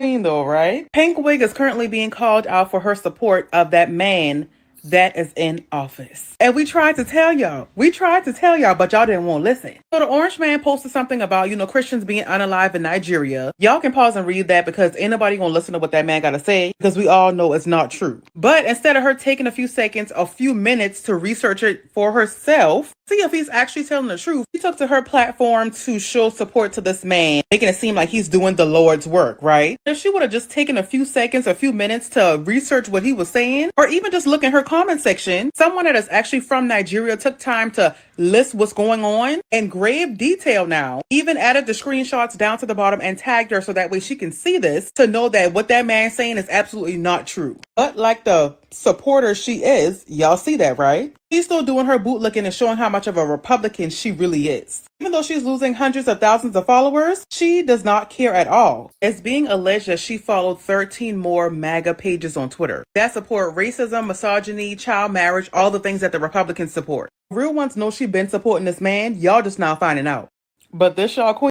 Though, right? Pink Wig is currently being called out for her support of that man that is in office. And we tried to tell y'all, but y'all didn't want to listen. So the Orange Man posted something about, Christians being unalive in Nigeria. Y'all can pause and read that because ain't nobody gonna listen to what that man gotta say because we all know it's not true. But instead of her taking a few seconds, a few minutes to research it for herself, see if he's actually telling the truth, she took to her platform to show support to this man, making it seem like he's doing the Lord's work, right? If she would have just taken a few seconds, a few minutes to research what he was saying, or even just look in her comment section, someone that is actually from Nigeria took time to list what's going on in grave detail now, even added the screenshots down to the bottom and tagged her so that way she can see this to know that what that man's saying is absolutely not true. But like the supporter she is, y'all see that, right? She's still doing her bootlicking and showing how much of a Republican she really is. Even though she's losing hundreds of thousands of followers, she does not care at all. It's being alleged that she followed 13 more MAGA pages on Twitter that support racism, misogyny, child marriage, all the things that the Republicans support. Real ones know she been supporting this man. Y'all just now finding out. But this y'all queen.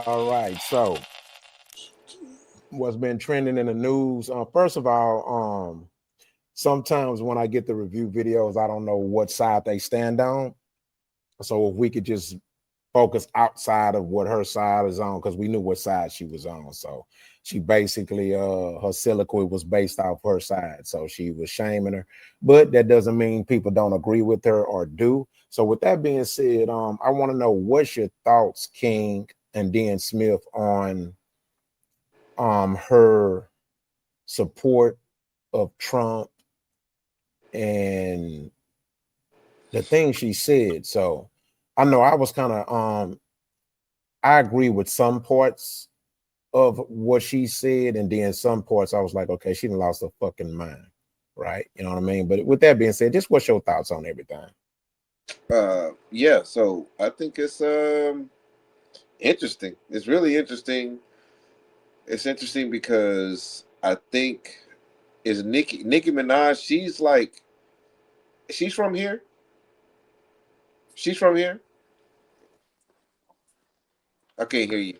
All right. So, what's been trending in the news? First of all, sometimes when I get the review videos, I don't know what side they stand on. So if we could just focus outside of what her side is on, because we knew what side she was on. So she basically, her soliloquy was based off her side. So she was shaming her, but that doesn't mean people don't agree with her or do. So with that being said, I want to know what's your thoughts, King and Dan Smith, on her support of Trump and the things she said. So I know I was kind of I agree with some parts of what she said, and then some parts I was like, okay, she done lost her fucking mind, right? You know what I mean? But with that being said, just what's your thoughts on everything? Yeah, so I think it's interesting. It's really interesting. It's interesting because I think is Nicki Minaj, she's from here. She's from here. I can't hear you.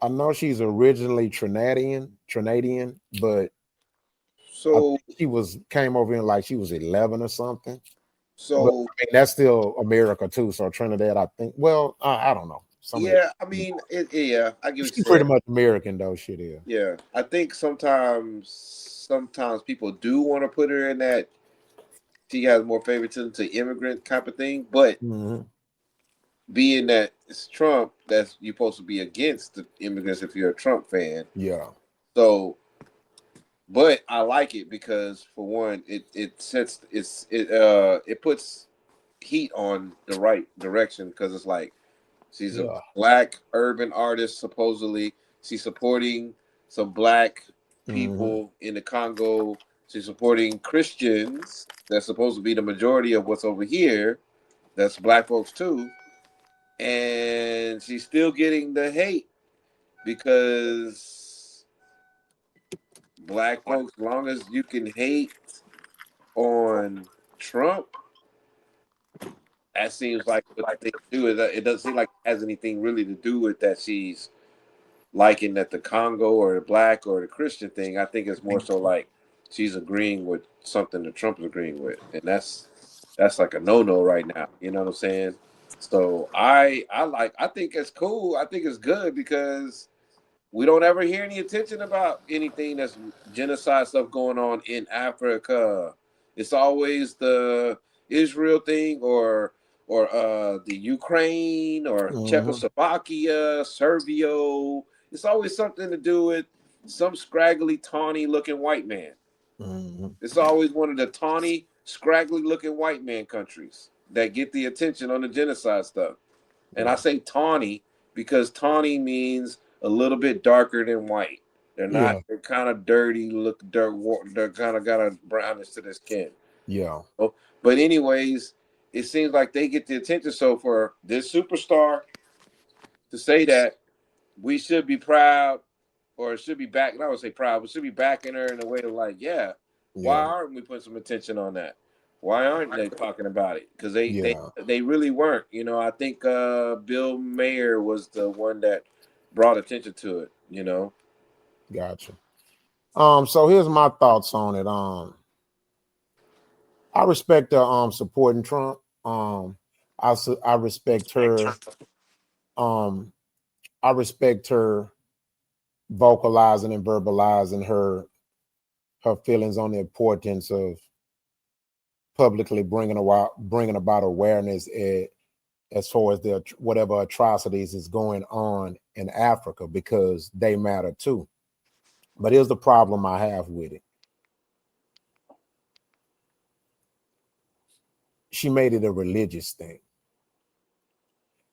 I know she's originally Trinidadian, but I So think she was came over here like she was 11 or something. But so I mean, that's still America too. So Trinidad, I think. Well, I don't know. Some of yeah, I mean yeah, I get what she's you're pretty saying. much American though. Shit is. Yeah. I think sometimes people do want to put her in that she has more favoritism to immigrant type of thing, but Mm-hmm. being that it's Trump, that's you're supposed to be against the immigrants if you're a Trump fan. Yeah. So, but I like it because for one, it puts heat on the right direction because it's like she's a Yeah. black urban artist supposedly. She's supporting some black Mm-hmm. people in the Congo. She's supporting Christians. That's supposed to be the majority of what's over here. That's black folks too, and she's still getting the hate because black folks, long as you can hate on Trump, that seems like what the thing to do. It doesn't seem like it has anything really to do with that she's liking that the Congo or the black or the Christian thing. I think it's more so like she's agreeing with something that Trump is agreeing with, and that's like a no right now. You know what I'm saying? So I think it's cool. I think it's good because we don't ever hear any attention about anything that's genocide stuff going on in Africa. It's always the Israel thing or the Ukraine or Mm-hmm. Czechoslovakia, Serbia. It's always something to do with some scraggly, tawny looking white man. Mm-hmm. It's always one of the tawny, scraggly looking white man countries that get the attention on the genocide stuff. And I Yeah. say tawny because tawny means a little bit darker than white. They're not. Yeah. They're kind of dirty. Look, they're kind of got a brownish to their skin. Yeah. Oh, but anyways, it seems like they get the attention. So for this superstar to say that, we should be proud, or should be back. I would say proud, but should be backing her in a way of like, yeah, Why aren't we putting some attention on that? Why aren't they talking about it? Because they really weren't. You know, I think Bill Mayer was the one that brought attention to it. You know. Gotcha. So here's my thoughts on it. I respect her supporting Trump. I respect her. I respect her vocalizing and verbalizing her feelings on the importance of publicly bringing about awareness as far as the whatever atrocities is going on in Africa, because they matter too. But here's the problem I have with it. She made it a religious thing.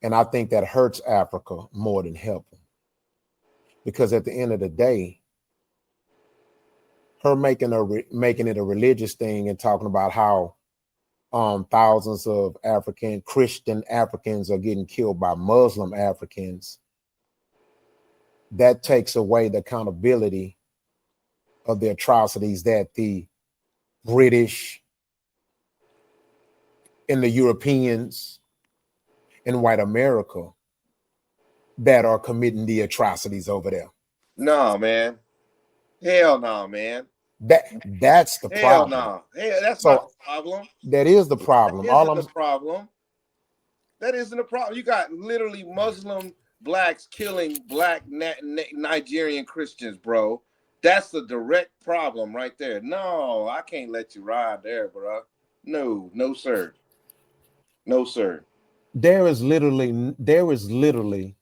And I think that hurts Africa more than helping. Because at the end of the day, her making it a religious thing and talking about how thousands of Christian Africans are getting killed by Muslim Africans, that takes away the accountability of the atrocities that the British and the Europeans and white America that are committing the atrocities over there. No, man. Hell no, man. That's the Hell problem. no. Hell, that's not the problem. That is the problem. That isn't the problem. That isn't a problem. You got literally Muslim blacks killing black Nigerian Christians, bro. That's the direct problem right there. No, I can't let you ride there, bro. No, sir. No, sir. There is literally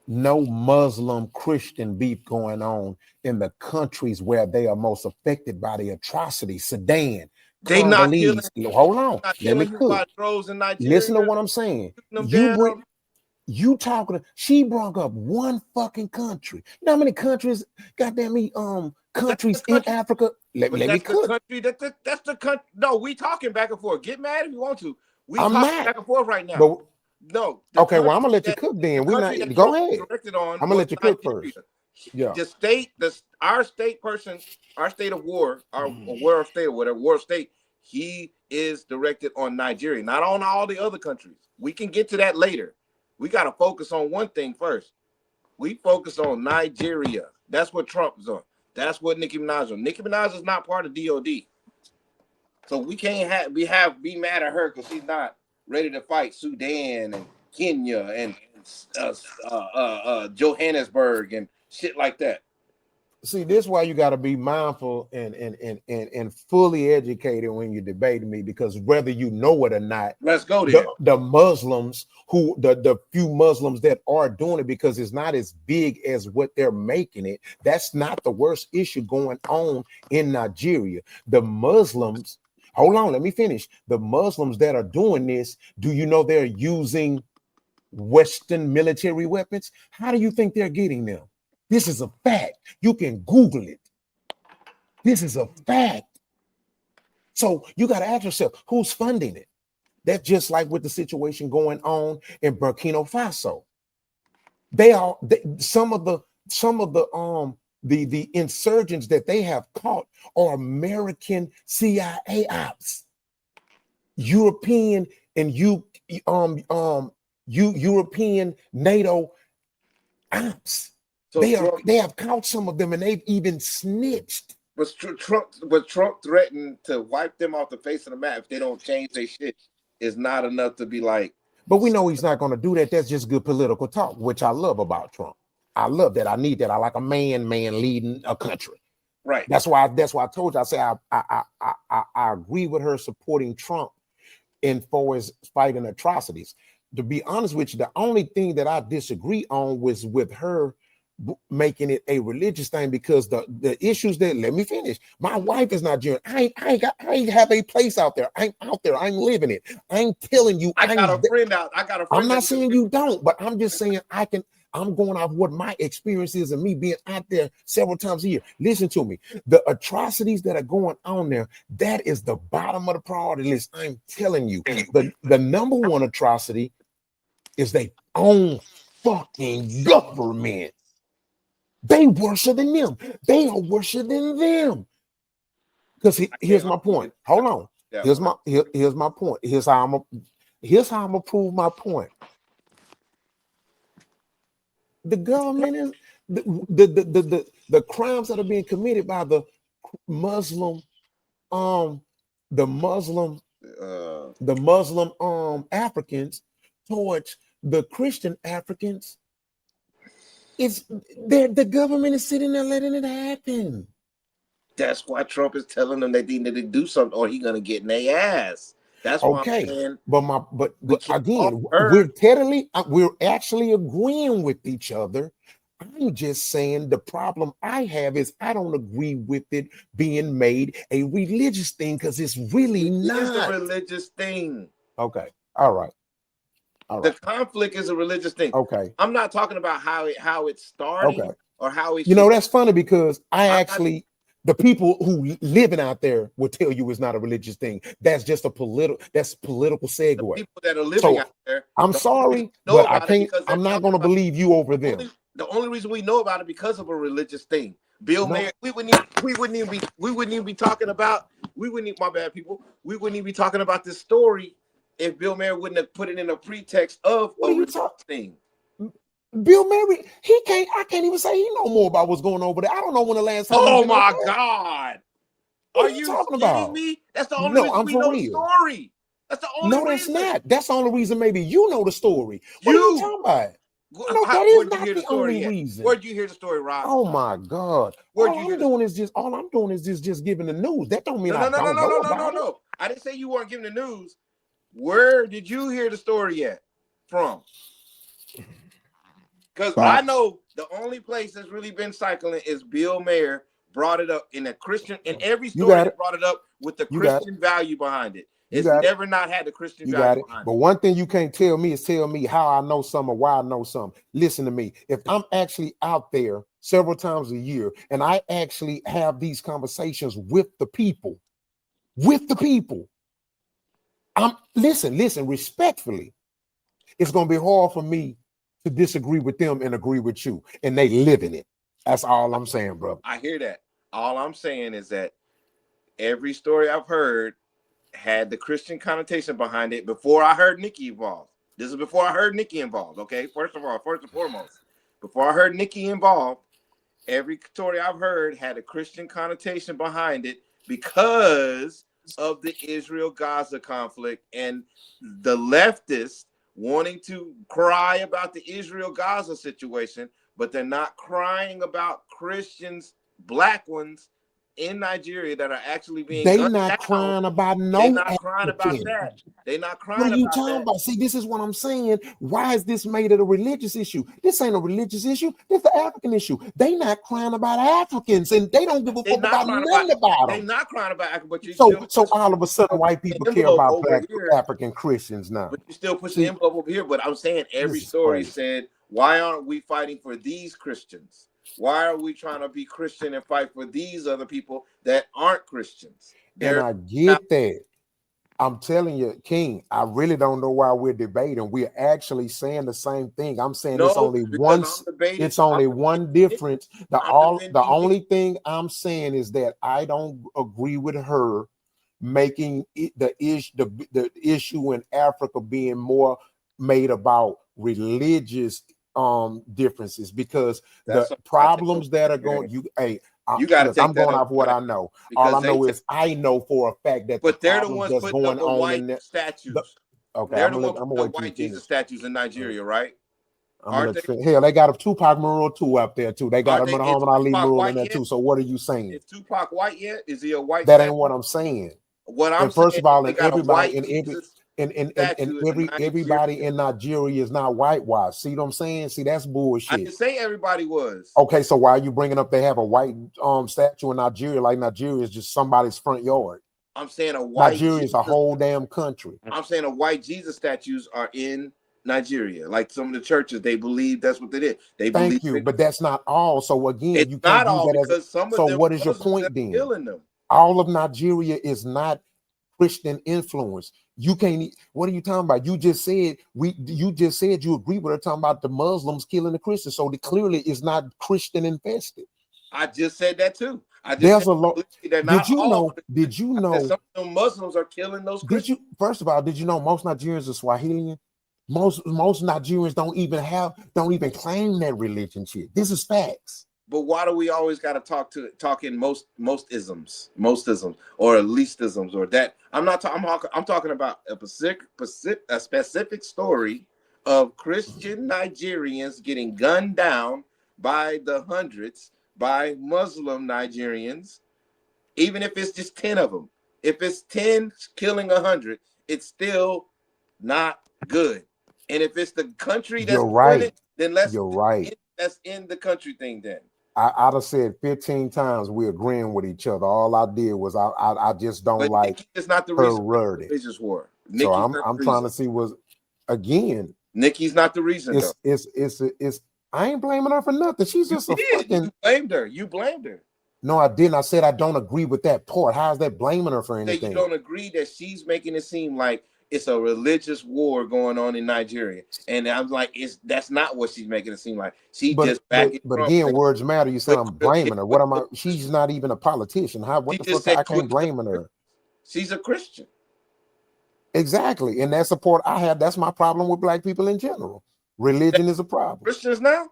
no Muslim Christian beef going on in the countries where they are most affected by the atrocities. Sudan, they not killing. Hold on, let me cook. Listen to what I'm saying. You talking? She brought up one fucking country. You know how many countries? Goddamn me, countries in Africa. Let me cook. That's the country. No, we talking back and forth. Get mad if you want to. We talking back and forth right now. But, no. Okay, well, I'm gonna let you cook then. We not go ahead. I'm gonna let you cook first. Yeah. Our state of war, our war of state, or whatever war of state, he is directed on Nigeria, not on all the other countries. We can get to that later. We got to focus on one thing first. We focus on Nigeria. That's what Trump is on. That's what Nicki Minaj is on. Nicki Minaj is not part of DOD. So we can't be mad at her because she's not ready to fight Sudan and Kenya and Johannesburg and shit like that. See, this is why you got to be mindful and fully educated when you're debating me, because whether you know it or not, let's go there. The Muslims the few Muslims that are doing it, because it's not as big as what they're making it. That's not the worst issue going on in Nigeria. The Muslims, hold on, let me finish. The Muslims that are doing this, do you know they're using Western military weapons? How do you think they're getting them? This is a fact. You can Google it. This is a fact. So you got to ask yourself, who's funding it? That's just like with the situation going on in Burkina Faso. Some of the insurgents that they have caught are American CIA ops, European and European NATO ops. So they have caught some of them, and they've even snitched. But Trump threatened to wipe them off the face of the map if they don't change their shit. Is not enough to be like. But we know he's not going to do that. That's just good political talk, which I love about Trump. I love that. I need that. I like a man leading a country. Right. That's why I told you. I say I agree with her supporting Trump in far as fighting atrocities. To be honest with you, the only thing that I disagree on was with her making it a religious thing, because the issues that, let me finish. My wife is Nigerian. I ain't have a place out there. I'm out there. I'm living it. I'm telling you. I got a friend. I'm not saying you don't, but I'm just saying I'm going off what my experience is and me being out there several times a year. Listen to me. The atrocities that are going on there, that is the bottom of the priority list. I'm telling you. The number one atrocity is their own fucking government. They worse than them. They are worse than them. Because here's my point. Hold on. Here's my point. Here's how I'm gonna prove my point. The government is the crimes that are being committed by the Muslim the Muslim Africans towards the Christian Africans. The government is sitting there letting it happen. That's why Trump is telling them they need to do something, or he's gonna get in their ass. That's why I'm saying. But again, we're actually agreeing with each other. I'm just saying the problem I have is I don't agree with it being made a religious thing because it's really not. It's a religious thing. Okay. All right. The conflict is a religious thing. Okay. I'm not talking about how it started or how it. That's funny because the people who living out there will tell you it's not a religious thing. That's just political segue. The people that are living out there. I'm sorry, but I can't. I'm not going to believe you over them. The only reason we know about it because of a religious thing. Bill Maher, we wouldn't even be talking about. We wouldn't even be talking about this story if Bill Maher wouldn't have put it in a pretext of a religious thing. Bill Maher, I can't even say he know more about what's going on over there. I don't know when the last time. Oh my God. What are you talking about? Me? That's the only reason we know the story. That's the only reason. No, that's not. That's the only reason maybe you know the story. What are you talking about? No, that is not the only reason. Where'd you hear the story, Rob? Oh my God. All I'm doing is just giving the news. That don't mean I don't know about it. I didn't say you weren't giving the news. Where did you hear the story from? Because I know the only place that's really been cycling is Bill Maher brought it up in a Christian, in every story that brought it up with the Christian value behind it. It's never not had the Christian value behind it. But one thing you can't tell me is how I know something or why I know something. Listen to me. If I'm actually out there several times a year and I actually have these conversations with the people, listen, respectfully, it's going to be hard for me to disagree with them and agree with you. And they live in it. That's all I'm saying, bro. I hear that. All I'm saying is that every story I've heard had the Christian connotation behind it before I heard Nicki involved. This is before I heard Nicki involved, okay? First and foremost, before I heard Nicki involved, every story I've heard had a Christian connotation behind it because of the Israel-Gaza conflict and the leftists wanting to cry about the Israel-Gaza situation, but they're not crying about Christians, black ones, in Nigeria that are actually being They're not crying about They're not crying about that. They're not crying about that. What are you talking about? See, this is what I'm saying. Why is this made it a religious issue? This ain't a religious issue. This is the African issue. They not crying about Africans, and they don't give a fuck about nothing about them. They're not crying about Africans, but you so all of a sudden white people care about black African Christians now. But you still push the envelope over here. But I'm saying every story said, why aren't we fighting for these Christians? Why are we trying to be Christian and fight for these other people that aren't Christians? And I get that. I'm telling you, King, I really don't know why we're debating. We're actually saying the same thing. I'm saying it's only one difference. The only thing I'm saying is that I don't agree with her making the issue in Africa being more made about religious differences, because the problems that are going, I'm going off what I know. All I know is I know for a fact that they're the ones putting up the white statues. They're the ones putting up white Jesus statues in Nigeria, right? Hell, they got a Tupac mural too up there too. They got a Muhammad Ali mural in there too. So what are you saying? Is Tupac white yet? Is he a white? That ain't what I'm saying. What I'm first saying, of all, everybody in Nigeria is not whitewashed. See what I'm saying? See, that's bullshit. I didn't say everybody was. Okay, so why are you bringing up they have a white statue in Nigeria, like Nigeria is just somebody's front yard? I'm saying a white Nigeria is a whole damn country. I'm saying a white Jesus statues are in Nigeria. Like some of the churches, they believe that's what they did. Thank you, but that's not all. So again, it's you can't not all use that because some of so them what is your point then? All of Nigeria is not Christian influence. You can't. What are you talking about? You just said you agree with her talking about the Muslims killing the Christians. So clearly it's not Christian infested. I just said that too. I just There's said a lot. they're not all. Did you know? Some of them Muslims are killing those Christians. First of all, did you know most Nigerians are Swahilian? Most Nigerians don't even claim that religion shit. This is facts. But why do we always got to talk in most isms or leastisms or that? I'm talking about a specific story of Christian Nigerians getting gunned down by the hundreds by Muslim Nigerians. Even if it's just 10 of them, if it's 10 killing 100, it's still not good. And if it's the country that's doing it, then let's end the country thing then. I'd have said 15 times we're agreeing with each other. All I did was I just don't like Nicki is not the reason for the religious war. So I'm trying to see again. Nicki's not the reason though. It's I ain't blaming her for nothing. She's just You blamed her. You blamed her. No, I didn't. I said I don't agree with that part. How's that blaming her for anything? You don't agree that she's making it seem like it's a religious war going on in Nigeria, and I'm like, that's not what she's making it seem like. But again, words matter. You said I'm blaming her. What am I? She's not even a politician. What the fuck? I can't blame her. She's a Christian. Exactly, and that support I have. That's my problem with black people in general. Religion is a problem. Christians now?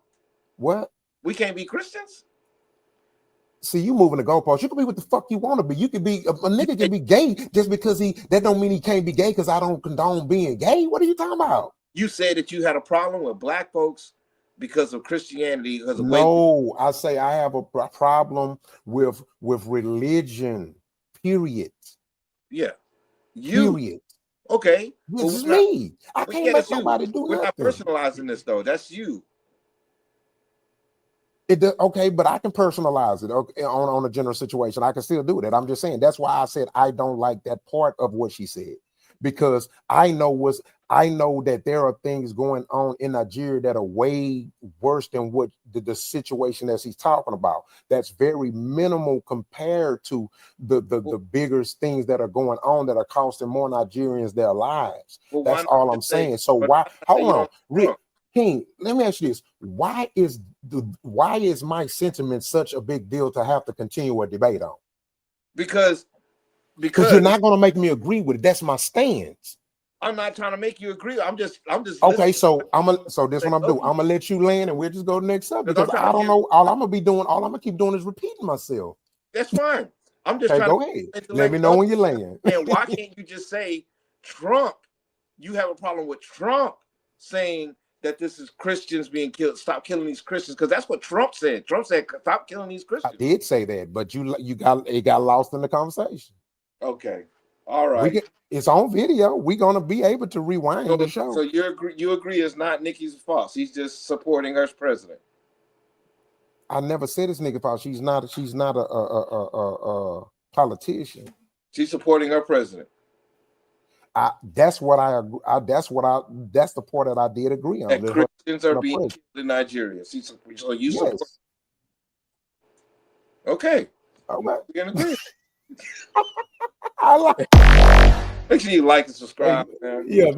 What? We can't be Christians? See, you moving the goalpost. You can be what the fuck you want to be. You can be a nigga can be gay just because that don't mean he can't be gay because I don't condone being gay. What are you talking about? You said that you had a problem with black folks because of Christianity. No, I say I have a problem with religion. Period. Yeah. Period. Okay. This is me. I can't make somebody do nothing. We're not personalizing this though. That's you. Okay, but I can personalize it on a general situation. I can still do that. I'm just saying that's why I said I don't like that part of what she said, because I know that there are things going on in Nigeria that are way worse than what the situation that she's talking about. That's very minimal compared to the bigger things that are going on that are costing more Nigerians their lives. That's all I'm saying. So why? Hold on, Rick King. Let me ask you this: why is my sentiment such a big deal to have to continue a debate on? Because you're not going to make me agree with it. That's my stance. I'm not trying to make you agree. I'm just okay. So this what I'm doing. I'm gonna let you land and we'll just go to the next subject because I don't know. All I'm gonna keep doing is repeating myself. That's fine. I'm just trying to go ahead. Let me know when you land. And why can't you just say Trump? You have a problem with Trump saying that this is Christians being killed. Stop killing these Christians, because that's what Trump said. Trump said, "Stop killing these Christians." I did say that, but it got lost in the conversation. Okay, all right. It's on video. We're gonna be able to rewind the show. So you agree it's not Nicki's fault. She's just supporting her as president. I never said it's Nicki's fault. She's not a politician. She's supporting her president. That's the part that I did agree on. That Christians are being killed in Nigeria. So you support. Okay. We're gonna agree. I like. Make sure you like and subscribe, man. Yeah.